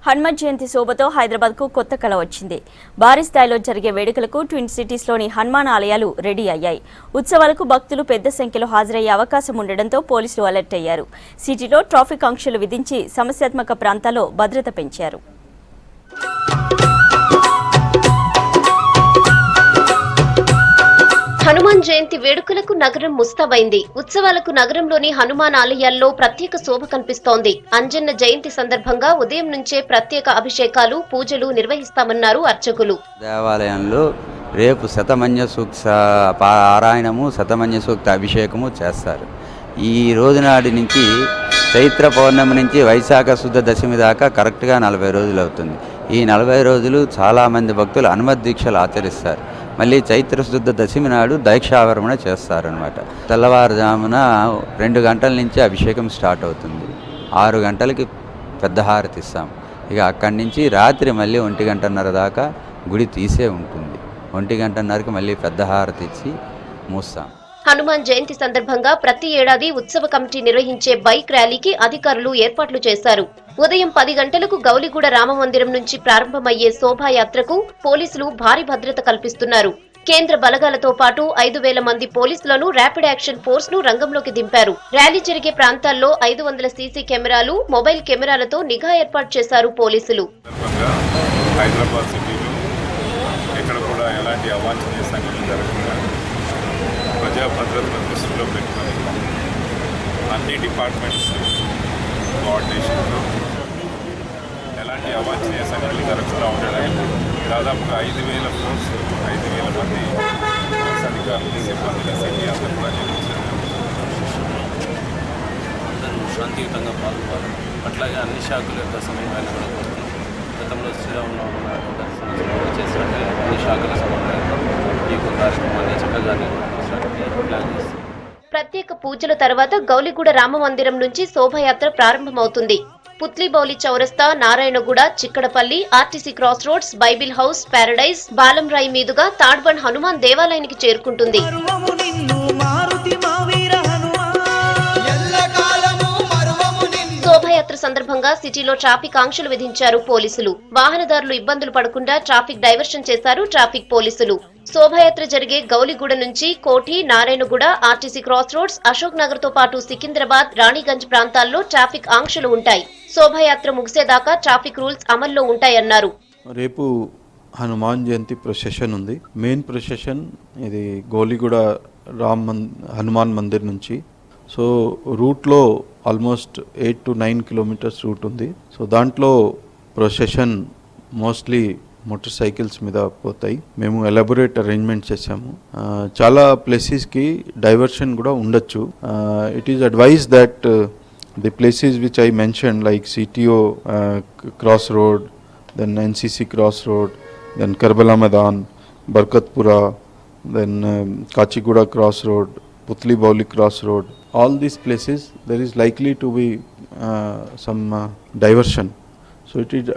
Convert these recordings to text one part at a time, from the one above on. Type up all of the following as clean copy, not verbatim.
హనుమాన్ జయంతి శోభతో హైదరాబాద్కు కొత్త కళ వచ్చింది. భారీ స్థాయిలో జరిగే వేడుకలకు ట్విన్ సిటీస్లోని హనుమాన్ ఆలయాలు రెడీ అయ్యాయి. ఉత్సవాలకు భక్తులు పెద్ద సంఖ్యలో హాజరయ్యే అవకాశం ఉండడంతో పోలీసులు అలర్ట్ అయ్యారు. సిటీలో ట్రాఫిక్ ఆంక్షలు విధించి సమస్యాత్మక ప్రాంతాల్లో భద్రత పెంచారు. హనుమాన్ జయంతి వేడుకలకు నగరం ముస్తాబైంది. ఉత్సవాలకు నగరంలోని హనుమాన్ ఆలయాల్లో ప్రత్యేక శోభ కనిపిస్తోంది. అంజన్న జయంతి సందర్భంగా ఉదయం నుంచే ప్రత్యేక అభిషేకాలు, పూజలు నిర్వహిస్తామన్నారు అర్చకులు. దేవాలయంలో రేపు శతమన్య సూక్త పారాయణము, శతమన్య సూక్త అభిషేకము చేస్తారు. ఈ రోజు నాటి నుంచి చైత్ర పౌర్ణమి నుంచి వైశాఖ శుద్ధ దశమి దాకా కరెక్ట్గా 40 రోజులు అవుతుంది. ఈ 40 రోజులు చాలామంది భక్తులు హనుమత్ దీక్షలు ఆచరిస్తారు. మళ్ళీ చైత్ర శుద్ధ దశమి నాడు దైక్షావరమణ చేస్తారనమాట. తెల్లవారుజామున 2 గంటల నుంచి అభిషేకం స్టార్ట్ అవుతుంది. 6 గంటలకి పెద్ద హారతి ఇస్తాం. ఇక అక్కడి నుంచి రాత్రి మళ్ళీ 1:30 దాకా గుడి తీసే ఉంటుంది. 1:30కి మళ్ళీ పెద్ద హారతి ఇచ్చి మూస్తాం. హనుమాన్ జయంతి సందర్భంగా ప్రతి ఏడాది ఉత్సవ కమిటీ నిర్వహించే బైక్ ర్యాలీకి అధికారులు ఏర్పాట్లు చేశారు. ఉదయం 10 గంటలకు గౌలిగూడ రామమందిరం నుంచి ప్రారంభమయ్యే శోభాయాత్రకు పోలీసులు భారీ భద్రత కల్పిస్తున్నారు. కేంద్ర బలగాలతో పాటు 5,000 మంది పోలీసులను ర్యాపిడ్ యాక్షన్ ఫోర్స్ ను రంగంలోకి దింపారు. ర్యాలీ జరిగే ప్రాంతాల్లో 500 సీసీ కెమెరాలు, మొబైల్ కెమెరాలతో నిఘా ఏర్పాటు చేశారు పోలీసులు. ప్రజా భద్రతను దృష్టిలో పెట్టుకొని అన్ని డిపార్ట్మెంట్స్ కోఆర్డినేషన్తో ఎలాంటి అవాంఛనీయ సంఘటనలు జరగకుండా ఉండడానికి దాదాపుగా 5,000 ఫోర్స్, 5,000 మంది పోలీస్ అధికారులు, సిబ్బందిని సిటీ అంతా కూడా నియమించారు. శాంతియుతంగా పాల్గొన్నారు. అట్లాగే అన్ని శాఖల యొక్క సమన్వయాన్ని కూడా కోరుతున్నాం. గతంలో శ్రీరామనవమి దర్శనం చేసినట్టే అన్ని శాఖల సమన్వయంతో ఈ యొక్క కార్యక్రమాన్ని చక్కగా ప్రత్యేక పూజల తర్వాత గౌలిగూడ రామమందిరం నుంచి శోభాయాత్ర ప్రారంభమవుతుంది. పుత్లిబౌలి చౌరస్తా, Narayanguda, Chikkadpally, RTC cross roads, Bible house, paradise, Balamrai మీదుగా తాడ్బండ్ హనుమాన్ దేవాలయానికి చేరుకుంటుంది. శోభాయాత్ర సందర్భంగా సిటీలో ట్రాఫిక్ ఆంక్షలు విధించారు పోలీసులు. వాహనదారులు ఇబ్బందులు పడకుండా ట్రాఫిక్ డైవర్షన్ చేశారు ట్రాఫిక్ పోలీసులు. శోభాయాత్ర జరిగే గౌలిగూడ నుంచి Koti, Narayanguda, RTC cross roads, Ashok Nagar తో పాటు సికింద్రాబాద్, రాణిగంజ్ ప్రాంతాల్లో ట్రాఫిక్ ఆంక్షలు ఉంటాయి. శోభాయాత్ర ముగిసేదాకా ట్రాఫిక్ రూల్స్ అమల్లో ఉంటాయన్నారు. రేపు హనుమాన్ జయంతి ప్రొసెషన్ ఉంది. మెయిన్ ప్రొసెషన్ ఇది గౌలిగూడ హనుమాన్ మందిర్ నుంచి. సో రూట్లో ఆల్మోస్ట్ 8 to 9 కిలోమీటర్స్ రూట్ ఉంది. సో దాంట్లో ప్రొసెషన్ మోస్ట్లీ మోటార్ సైకిల్స్ మీద పోతాయి. మేము ఎలాబొరేట్ అరేంజ్మెంట్ చేసాము. చాలా ప్లేసెస్కి డైవర్షన్ కూడా ఉండొచ్చు. It is advise that the places which I mention like CTO cross road, then NCC cross road, then Karbala Maidan, Barkatpura, then Kachiguda cross road, Putlibowli cross road, all these places there is likely to be some diversion. So it is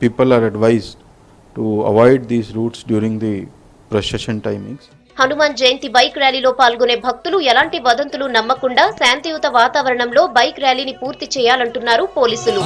people are advised to avoid these routes during the procession timings. Hanuman Jayanti bike ర్యాలీలో పాల్గొనే భక్తులు ఎలాంటి వదంతులు నమ్మకుండా శాంతియుత వాతావరణంలో bike ర్యాలీని పూర్తి చేయాలంటున్నారు పోలీసులు.